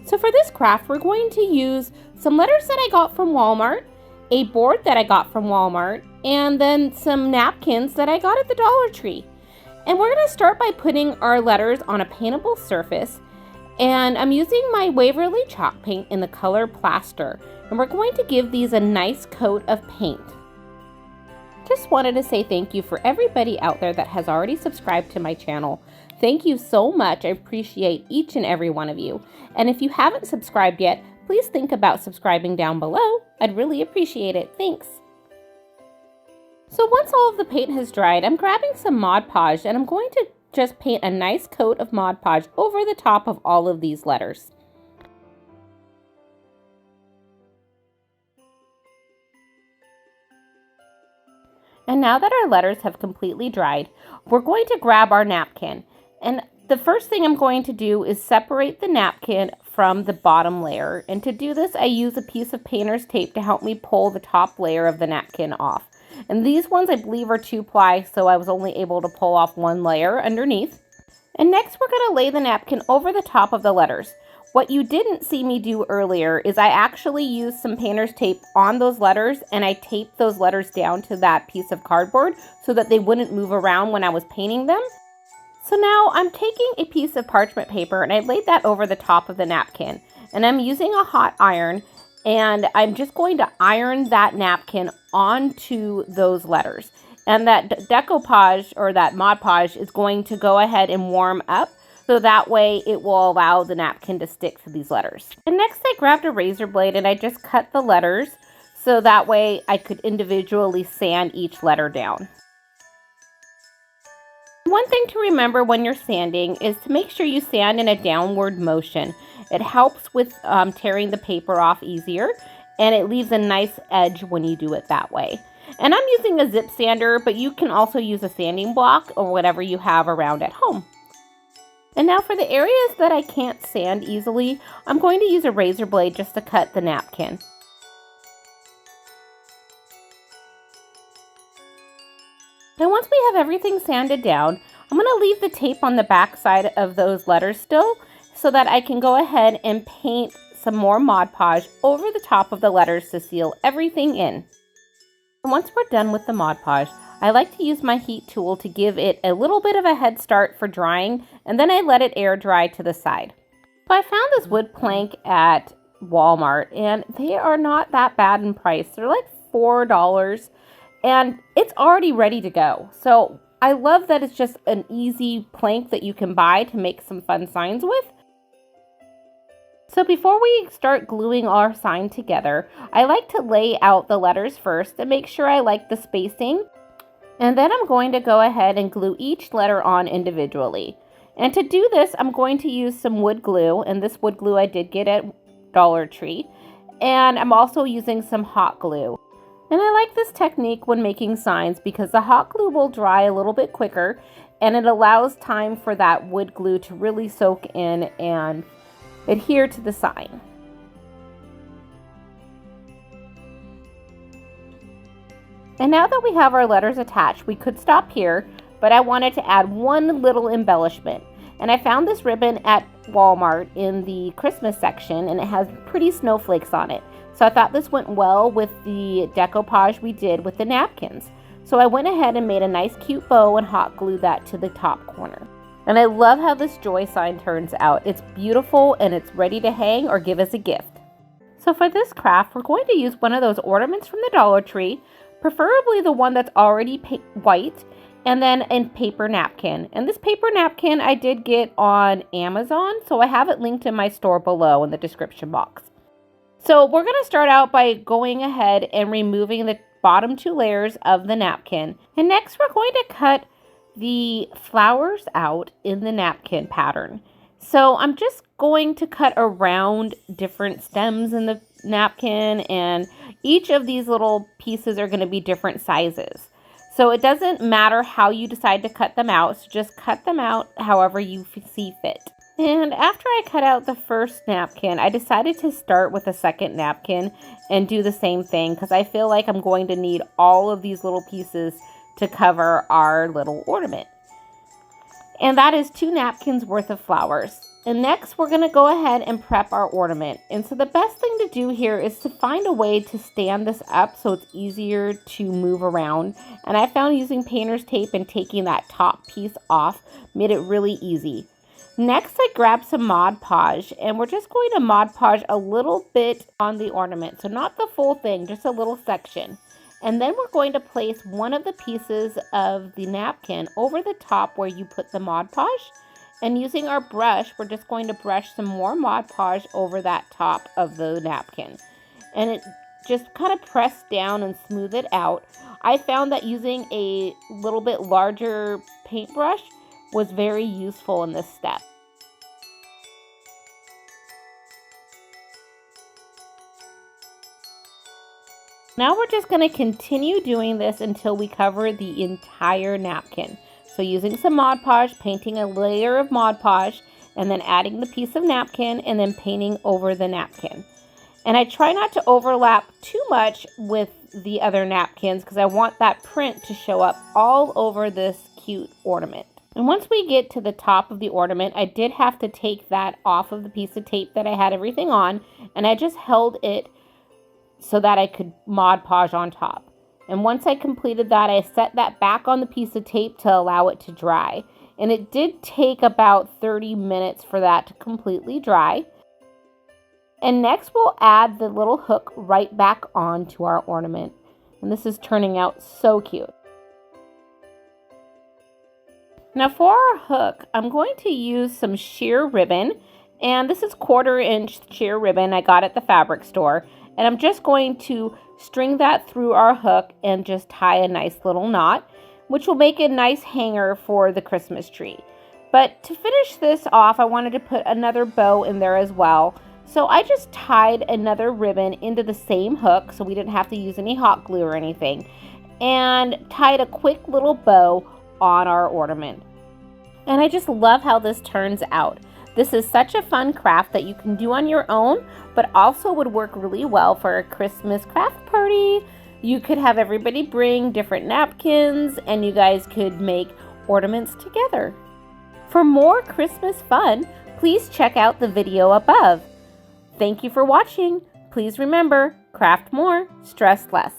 So for this craft, we're going to use some letters that I got from Walmart, a board that I got from Walmart, and then some napkins that I got at the Dollar Tree. And we're going to start by putting our letters on a paintable surface. And I'm using my Waverly chalk paint in the color Plaster. And we're going to give these a nice coat of paint. Just wanted to say thank you for everybody out there that has already subscribed to my channel. Thank you so much. I appreciate each and every one of you. And if you haven't subscribed yet, please think about subscribing down below. I'd really appreciate it. Thanks. So once all of the paint has dried, I'm grabbing some Mod Podge and I'm going to just paint a nice coat of Mod Podge over the top of all of these letters. And now that our letters have completely dried, we're going to grab our napkin. And the first thing I'm going to do is separate the napkin from the bottom layer. And to do this, I use a piece of painter's tape to help me pull the top layer of the napkin off. And these ones I believe are 2-ply, so I was only able to pull off 1 layer underneath. And next we're going to lay the napkin over the top of the letters. What you didn't see me do earlier is I actually used some painter's tape on those letters, and I taped those letters down to that piece of cardboard so that they wouldn't move around when I was painting them. So now I'm taking a piece of parchment paper and I laid that over the top of the napkin, and I'm using a hot iron, and I'm just going to iron that napkin onto those letters. And that decoupage or that Mod Podge is going to go ahead and warm up, so that way it will allow the napkin to stick to these letters. And next I grabbed a razor blade and I just cut the letters so that way I could individually sand each letter down. One thing to remember when you're sanding is to make sure you sand in a downward motion. It helps with tearing the paper off easier, and it leaves a nice edge when you do it that way. And I'm using a zip sander, but you can also use a sanding block or whatever you have around at home. And now for the areas that I can't sand easily, I'm going to use a razor blade just to cut the napkin. And once we have everything sanded down, I'm going to leave the tape on the back side of those letters still so that I can go ahead and paint some more Mod Podge over the top of the letters to seal everything in. And once we're done with the Mod Podge, I like to use my heat tool to give it a little bit of a head start for drying, and then I let it air dry to the side. So I found this wood plank at Walmart, and they are not that bad in price. They're like $4, and it's already ready to go. So I love that it's just an easy plank that you can buy to make some fun signs with. So before we start gluing our sign together, I like to lay out the letters first and make sure I like the spacing. And then I'm going to go ahead and glue each letter on individually. And to do this, I'm going to use some wood glue, and this wood glue I did get at Dollar Tree. And I'm also using some hot glue. And I like this technique when making signs because the hot glue will dry a little bit quicker, and it allows time for that wood glue to really soak in and adhere to the sign. And now that we have our letters attached, we could stop here, but I wanted to add one little embellishment. And I found this ribbon at Walmart in the Christmas section, and it has pretty snowflakes on it. So I thought this went well with the decoupage we did with the napkins. So I went ahead and made a nice cute bow and hot glued that to the top corner. And I love how this joy sign turns out. It's beautiful and it's ready to hang or give as a gift. So for this craft, we're going to use one of those ornaments from the Dollar Tree, preferably the one that's already white, and then a paper napkin. And this paper napkin I did get on Amazon, so I have it linked in my store below in the description box. So we're going to start out by going ahead and removing the bottom 2 layers of the napkin. And next we're going to cut the flowers out in the napkin pattern. So I'm just going to cut around different stems in the napkin, and each of these little pieces are going to be different sizes. So it doesn't matter how you decide to cut them out, so just cut them out however you see fit. And after I cut out the first napkin, I decided to start with the second napkin and do the same thing because I feel like I'm going to need all of these little pieces to cover our little ornament. And that is 2 napkins worth of flowers. And next we're going to go ahead and prep our ornament. And so the best thing to do here is to find a way to stand this up so it's easier to move around. And I found using painter's tape and taking that top piece off made it really easy. Next I grabbed some Mod Podge, and we're just going to Mod Podge a little bit on the ornament. So not the full thing, just a little section. And then we're going to place one of the pieces of the napkin over the top where you put the Mod Podge. And using our brush, we're just going to brush some more Mod Podge over that top of the napkin. And it just kind of press down and smooth it out. I found that using a little bit larger paintbrush was very useful in this step. Now we're just going to continue doing this until we cover the entire napkin. So using some Mod Podge, painting a layer of Mod Podge, and then adding the piece of napkin, and then painting over the napkin. And I try not to overlap too much with the other napkins because I want that print to show up all over this cute ornament. And once we get to the top of the ornament, I did have to take that off of the piece of tape that I had everything on, and I just held it so that I could Mod Podge on top. And once I completed that, I set that back on the piece of tape to allow it to dry. And it did take about 30 minutes for that to completely dry. And next we'll add the little hook right back onto our ornament. And this is turning out so cute. Now for our hook, I'm going to use some sheer ribbon. And this is 1/4 inch sheer ribbon I got at the fabric store. And I'm just going to string that through our hook and just tie a nice little knot, which will make a nice hanger for the Christmas tree. But to finish this off, I wanted to put another bow in there as well. So I just tied another ribbon into the same hook so we didn't have to use any hot glue or anything, and tied a quick little bow on our ornament. And I just love how this turns out. This is such a fun craft that you can do on your own, but also would work really well for a Christmas craft party. You could have everybody bring different napkins and you guys could make ornaments together. For more Christmas fun, please check out the video above. Thank you for watching. Please remember, craft more, stress less.